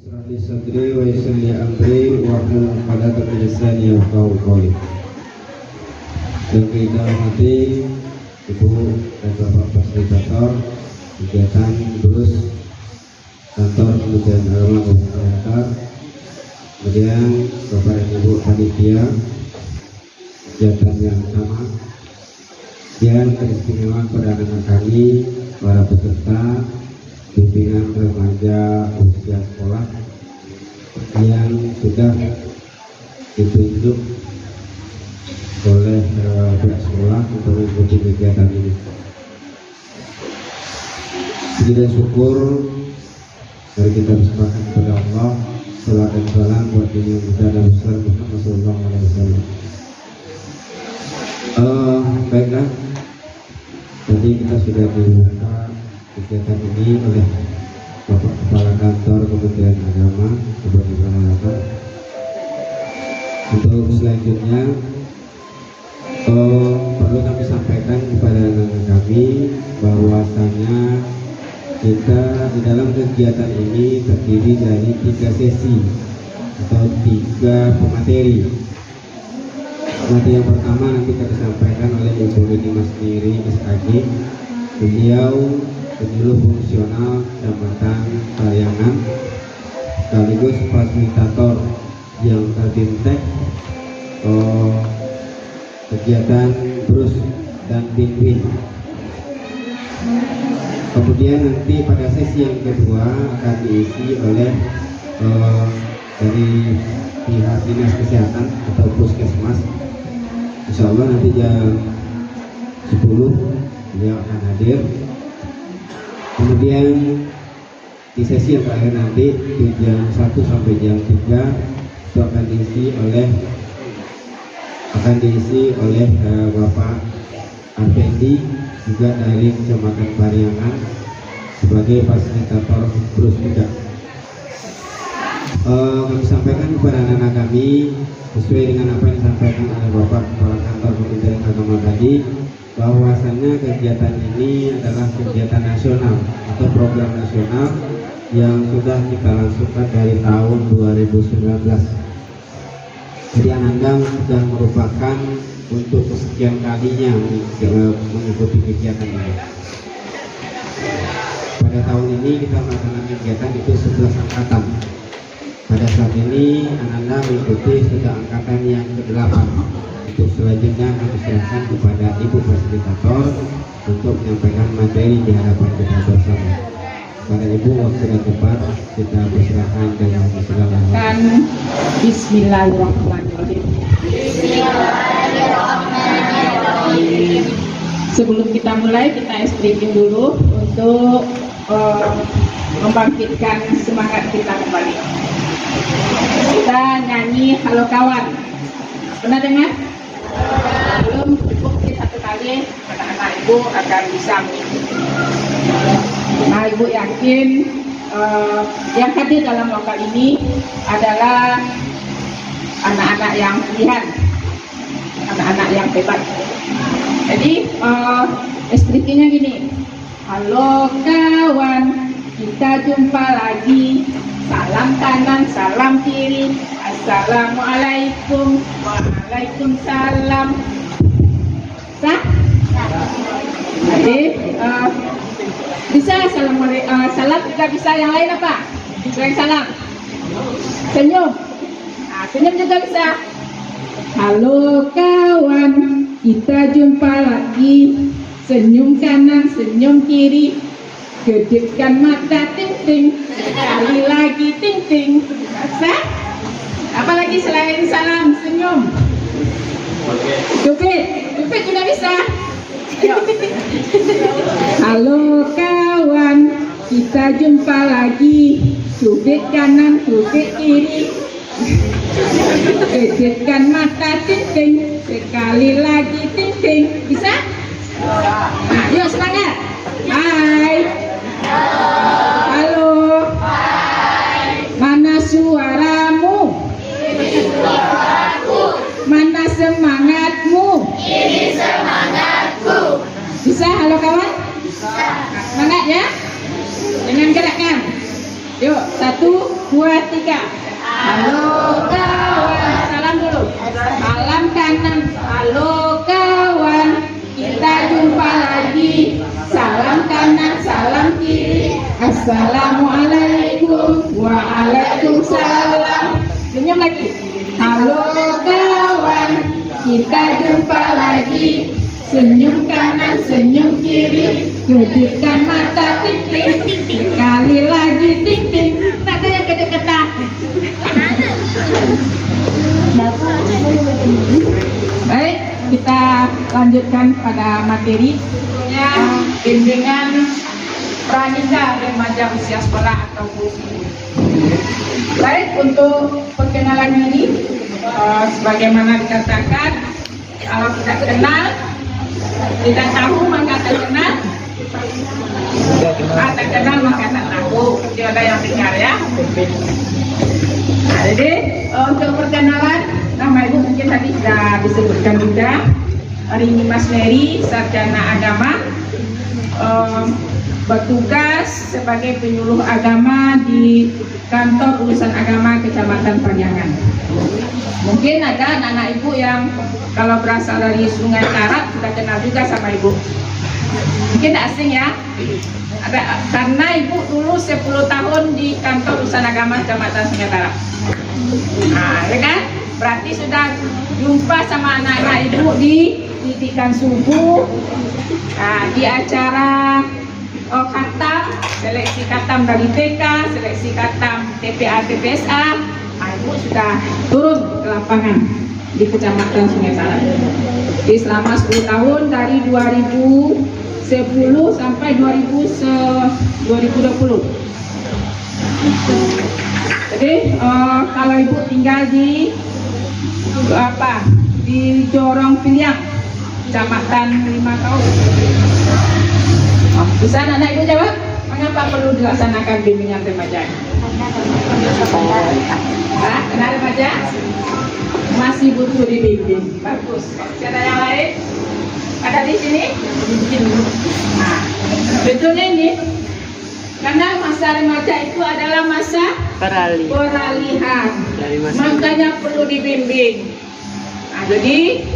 Israh li sadri wa yassir li amri wahlul 'uqdatam min lisani yafqahu qawli. Yang kita hormati Ibu dan Bapak Fasilitator kegiatan Durus Kantor Kementerian Agama Kabupaten Blitar, kemudian Bapak dan Ibu panitia kegiatan yang sama, dan keistimewaan pada anak-anak kami, para peserta pimpinan remaja usia sekolah yang sudah ditunjuk oleh pihak sekolah untuk mengikuti kegiatan ini. Puji dan syukur dari kita berserahkan kepada Allah. Salawat dan salam buat Nabi muda dan besar Muhammad Sallallahu Alaihi Wasallam. Baiklah, tadi kita sudah dibuka kegiatan ini oleh Bapak Kepala Kantor Kementerian Agama Kabupaten Blitar. Untuk selanjutnya perlu kami sampaikan kepada anak-anak kami bahwasanya kita di dalam kegiatan ini terdiri dari 3 sesi atau 3 pemateri. Materi yang pertama nanti akan disampaikan oleh Ibu Rini Masniri SAG. Beliau penyuluh fungsional Kecamatan Parayangan sekaligus fasilitator yang terbintek kegiatan Brus dan Pinguin. Kemudian nanti pada sesi yang kedua akan diisi oleh dari pihak dinas kesehatan atau puskesmas. Insya Allah nanti jam 10 beliau akan hadir. Kemudian di sesi yang terakhir nanti di jam 1 sampai jam 3 itu akan diisi oleh Bapak Arpendi juga dari Kecamatan Parayangan sebagai fasilitator Brus juga. Kami sampaikan kepada anak-anak kami sesuai dengan apa yang disampaikan oleh Bapak Kepala Kantor Kementerian Agama tadi, bahwasannya kegiatan ini adalah kegiatan nasional atau program nasional yang sudah kita langsungkan dari tahun 2019. Jadi Ananda sudah merupakan untuk kesekian kalinya mengikuti kegiatan ini. Pada tahun ini kita melaksanakan kegiatan itu 11 angkatan. Pada saat ini Ananda mengikuti sudah angkatan yang ke-8. Untuk selanjutnya kami serahkan kepada Ibu Fasilitator untuk menyampaikan materi di hadapan kita bersama. Pada Ibu, waktu dan tempat kita berserahkan dengan bismillahirrahmanirrahim. Bismillahirrahmanirrahim. Bismillahirrahmanirrahim. Sebelum kita mulai, kita briefing dulu untuk membangkitkan semangat kita kembali. Kita nyanyi Halo Kawan. Pernah dengar? Belum, cukup satu kali, anak-anak Ibu akan bisa mengikuti. Nah, Ibu yakin yang hadir dalam lokal ini adalah anak-anak yang pilihan, anak-anak yang hebat. Jadi ekspresinya gini, halo kawan, kita jumpa lagi, salam kanan, salam kiri, assalamualaikum, waalaikumsalam. Sah? Jadi bisa salam juga bisa, yang lain apa? Selain salam, senyum. Nah, senyum juga bisa. Halo kawan, kita jumpa lagi, senyum kanan, senyum kiri, kedipkan mata ting ting, sekali lagi ting ting. Bisa? Apalagi selain salam, senyum? Cupit juga bisa. Halo kawan, kita jumpa lagi, cubit kanan, cubit kiri, kedipkan mata ting ting, sekali lagi ting ting. Bisa? Nah, yuk semangat. Hai. Halo. Mana suaramu? Ini suaraku. Mana semangatmu? Ini semangatku. Bisa halo kawan? Bisa. Nah, semangat ya. Dengan gerakan. Yuk, 1, 2, 3. Halo kawan, salam dulu. Salam kanan, halo kawan. Kita jumpa lagi. Salam kanan, salam kiri. Assalamualaikum, waalaikumsalam. Senyum lagi. Halo kawan, kita jumpa lagi. Senyum kanan, senyum kiri, kejutkan mata ting-ting, sekali lagi ting-ting. Tak ada yang kedekatan. Baik, kita lanjutkan pada materi bimbingan pranida remaja usia sekolah atau usia. Baik, untuk perkenalan ini, sebagaimana dikatakan, kalau tidak kenal, tidak tahu maka tak kenal, tak kenal maka tak tahu. Tidak ada yang dengar ya. Nah, jadi untuk perkenalan, nama ibu mungkin tadi sudah disebutkan juga. Rini Mas Mary, sarjana agama, bertugas sebagai penyuluh agama di kantor urusan agama Kecamatan Panjangan. Mungkin ada anak-anak ibu yang kalau berasal dari Sungai Karat sudah kenal juga sama ibu. Mungkin tak asing ya. Ada, karena ibu dulu 10 tahun di kantor urusan agama Kecamatan Sungai Karat. Nah, ya kan? Berarti sudah jumpa sama anak-anak ibu di didikan subuh, di acara khatam, seleksi khatam dari TK, seleksi khatam TPA TPSA. Ibu sudah turun ke lapangan di Kecamatan Sungai Karat. Jadi selama 10 tahun dari 2010 sampai 2020. Jadi kalau ibu tinggal di Jorong Piliang, Kecamatan 5 tahun. Bisa anak ibu jawab, mengapa perlu dilaksanakan bimbingan remaja? Kenal remaja? Masih butuh dibimbing. Bagus. Ada yang lain? Ada di sini? Nah, betulnya ini karena masa remaja itu adalah masa peralihan. Makanya perlu dibimbing. Nah, jadi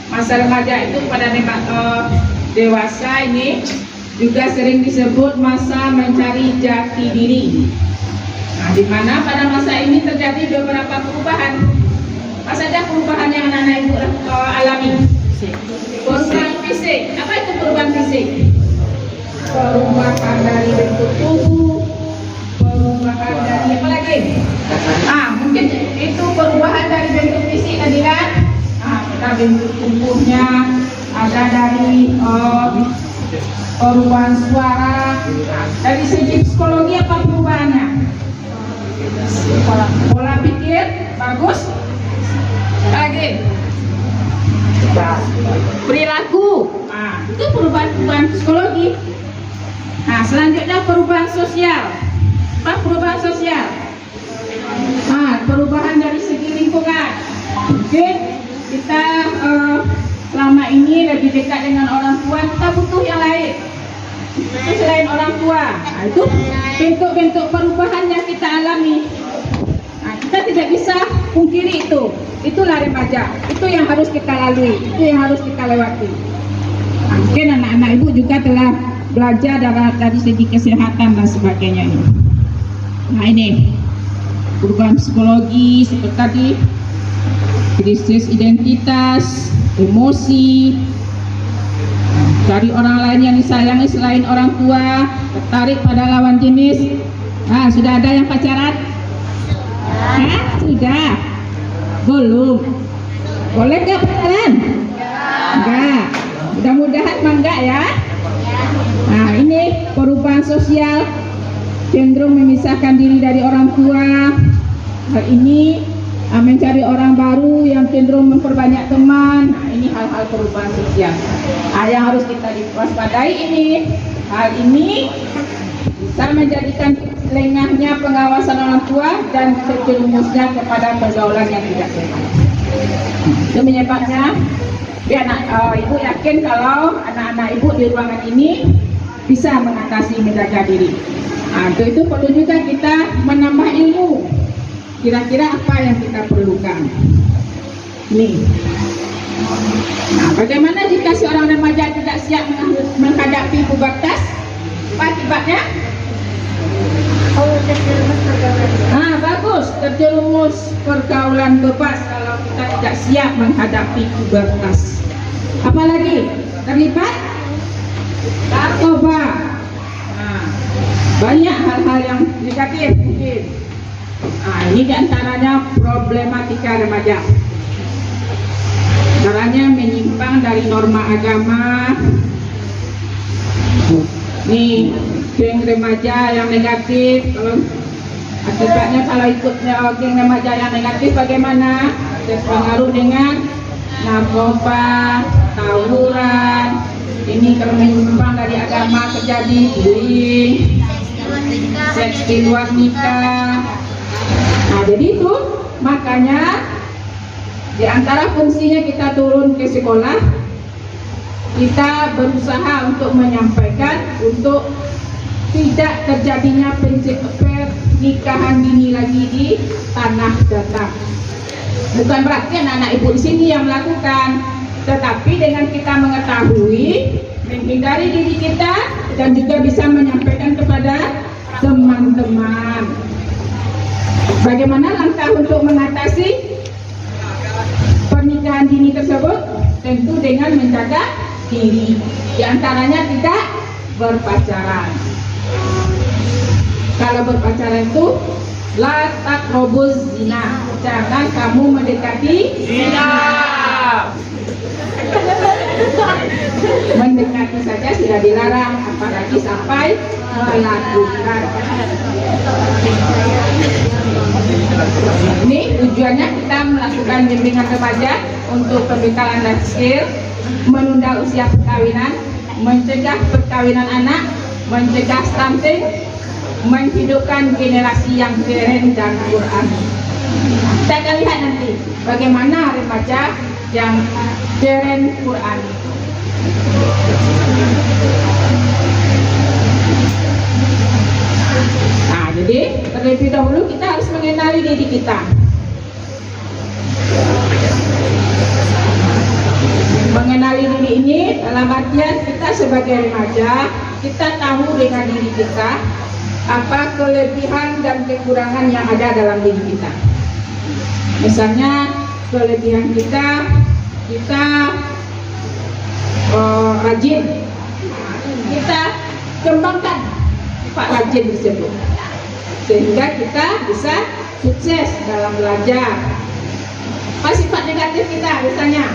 masa remaja itu pada dewasa ini juga sering disebut masa mencari jati diri. Nah, di mana pada masa ini terjadi beberapa perubahan. Apa saja perubahan yang anak-anak ibu alami? Perubahan fisik. Apa itu perubahan fisik? Perubahan dari bentuk tubuh, perubahan dari apa lagi? Mungkin itu perubahan dari bentuk fisik tadi kan? Ada bentuk tubuhnya, ada dari perubahan suara. Dari segi psikologi apa perubahannya? Pola pikir, bagus. Lagi perilaku, itu perubahan psikologi. Nah, selanjutnya perubahan sosial. Apa perubahan sosial? Perubahan dari segi lingkungan. Mungkin kita selama ini lebih dekat dengan orang tua, kita butuh yang lain. Itu selain orang tua. Nah, itu bentuk-bentuk perubahan yang kita alami. Nah, kita tidak bisa pungkiri itu. Itulah remaja. Itu yang harus kita lalui. Itu yang harus kita lewati. Nah, mungkin anak-anak ibu juga telah belajar dari segi kesehatan dan sebagainya ini. Nah, ini perubahan psikologi seperti tadi, krisis identitas, emosi, cari orang lain yang disayangi selain orang tua, tertarik pada lawan jenis. Sudah ada yang pacaran? Sudah? Belum? Boleh nggak pacaran? Enggak. Mudah-mudahan enggak ya. Nah, ini perubahan sosial, cenderung memisahkan diri dari orang tua. Hal ini mencari orang baru yang cenderung memperbanyak teman. Nah, ini hal-hal perubahan sosial. Yang harus kita diwaspadai ini. Hal ini bisa menjadikan lengahnya pengawasan orang tua dan terjerumusnya kepada pergaulan yang tidak sehat. Itu menyebabnya ibu yakin kalau anak-anak ibu di ruangan ini bisa mengatasi menjaga diri. Untuk itu perlu juga kita menambah ilmu. Kira-kira apa yang kita perlukan? Nih. Nah, bagaimana jika seorang remaja tidak siap menghadapi pubertas? Apa akibatnya? Bagus, terjerumus pergaulan bebas kalau kita tidak siap menghadapi pubertas. Apalagi terlibat narkoba. Banyak hal-hal yang negatif mungkin. Ini diantaranya problematika remaja. Caranya menyimpang dari norma agama. Nih, geng remaja yang negatif. Kalau akibatnya kalau ikutnya geng remaja yang negatif bagaimana? Terpengaruh dengan narkoba, tawuran. Ini kalau menyimpang dari agama terjadi bullying, seks di luar nikah. Nah, jadi itu makanya di antara fungsinya kita turun ke sekolah, kita berusaha untuk menyampaikan untuk tidak terjadinya pernikahan dini lagi di tanah datar. Bukan berarti anak-anak ibu di sini yang melakukan, tetapi dengan kita mengetahui, menghindari diri kita dan juga bisa menyampaikan kepada teman-teman. Bagaimana langkah untuk mengatasi pernikahan dini tersebut? Tentu dengan menjaga diri. Di antaranya tidak berpacaran. Kalau berpacaran itu la taqrabuz zina. Jangan kamu mendekati zina. Mendekati saja sudah dilarang, apalagi sampai melakukan. Ini tujuannya kita melakukan bimbingan remaja untuk pembekalan life skill, menunda usia perkawinan, mencegah perkawinan anak, mencegah stunting, menghidupkan generasi yang keren dan Quran. Kita akan lihat nanti bagaimana remaja yang keren Quran. Nah, jadi terlebih dahulu kita harus mengenali diri kita. Mengenali diri ini dalam artian kita sebagai remaja, kita tahu dengan diri kita apa kelebihan dan kekurangan yang ada dalam diri kita. Misalnya kelebihan kita rajin, kita kembangkan sifat rajin tersebut sehingga kita bisa sukses dalam belajar. Apa sifat negatif kita misalnya?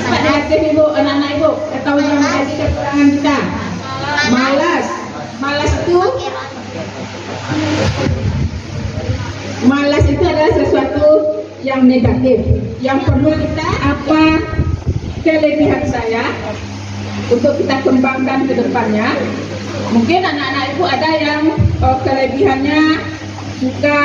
Sifat negatif ibu, anak-anak ibu, atau yang menjadi kekurangan kita? Malas. Malas itu adalah sesuatu yang negatif. Yang perlu kita apa kelebihan saya untuk kita kembangkan ke depannya. Mungkin anak-anak ibu ada yang kelebihannya suka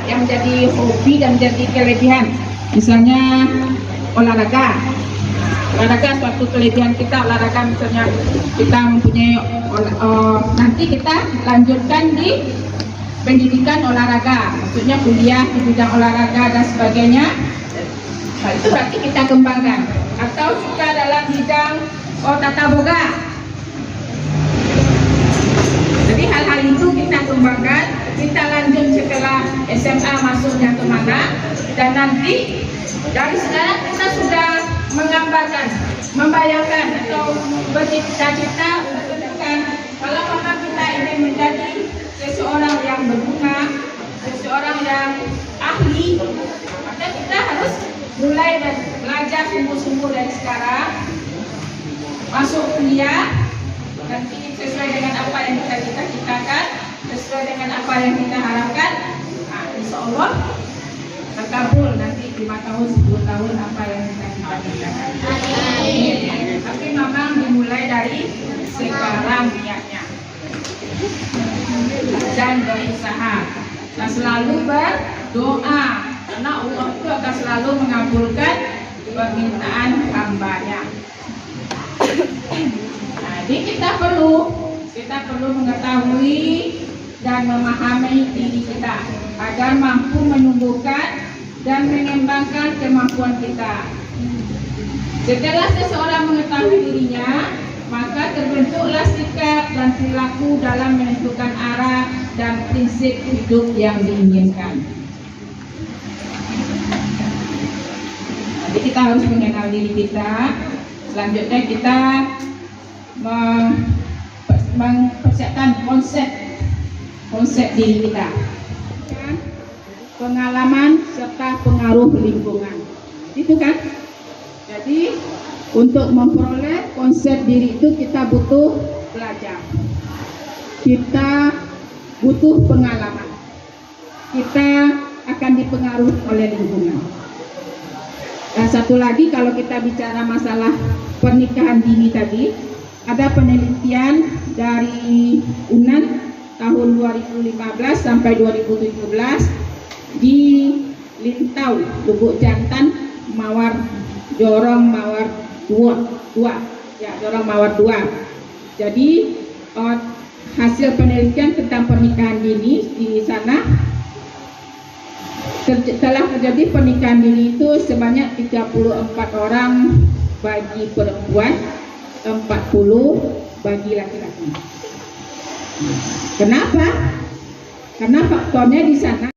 yang menjadi hobi dan menjadi kelebihan, misalnya olahraga. Olahraga suatu kelebihan kita, olahraga misalnya kita mempunyai nanti kita lanjutkan di pendidikan olahraga, maksudnya kuliah di bidang olahraga dan sebagainya. Nah, itu berarti kita kembangkan. Atau suka dalam bidang tata boga. Jadi hal-hal itu kita kembangkan, kita lanjut setelah SMA masuknya kemana, dan nanti dari sekarang kita sudah menggambarkan, membayangkan atau bercita-cita kalau memang kita ingin menjadi seseorang yang berguna, seseorang yang ahli, maka kita harus mulai dan belajar sungguh-sungguh dari sekarang, masuk kuliah, nanti sesuai dengan apa yang kita cita-citakan, sesuai dengan apa yang kita harapkan. Nah, insya Allah terkabul nanti 5 tahun, 10 tahun apa yang kita cita-citakan. Tapi memang dimulai dari sekarang niatnya dan berusaha, dan selalu berdoa, karena Allah itu akan selalu mengabulkan permintaan hambanya. Nah, Jadi kita perlu mengetahui dan memahami diri kita agar mampu menumbuhkan dan mengembangkan kemampuan kita. Setelah seseorang mengetahui dirinya, maka terbentuklah sikap dan perilaku dalam menentukan arah dan prinsip hidup yang diinginkan. Jadi kita harus mengenal diri kita. Selanjutnya kita mempersiapkan konsep diri kita, pengalaman serta pengaruh lingkungan. Itu kan? Jadi untuk memperoleh konsep diri itu kita butuh belajar, kita butuh pengalaman, kita akan dipengaruhi oleh lingkungan. Dan satu lagi, kalau kita bicara masalah pernikahan dini tadi, ada penelitian dari UNAN tahun 2015 sampai 2017 di Lintau, Lubuk Jantan, Mawar Jorong Mawar 2. Jorong Mawar 2. Jadi hasil penelitian tentang pernikahan dini di sana, telah terjadi pernikahan dini itu sebanyak 34 orang bagi perempuan, 40 bagi laki-laki. Kenapa? Karena faktornya di sana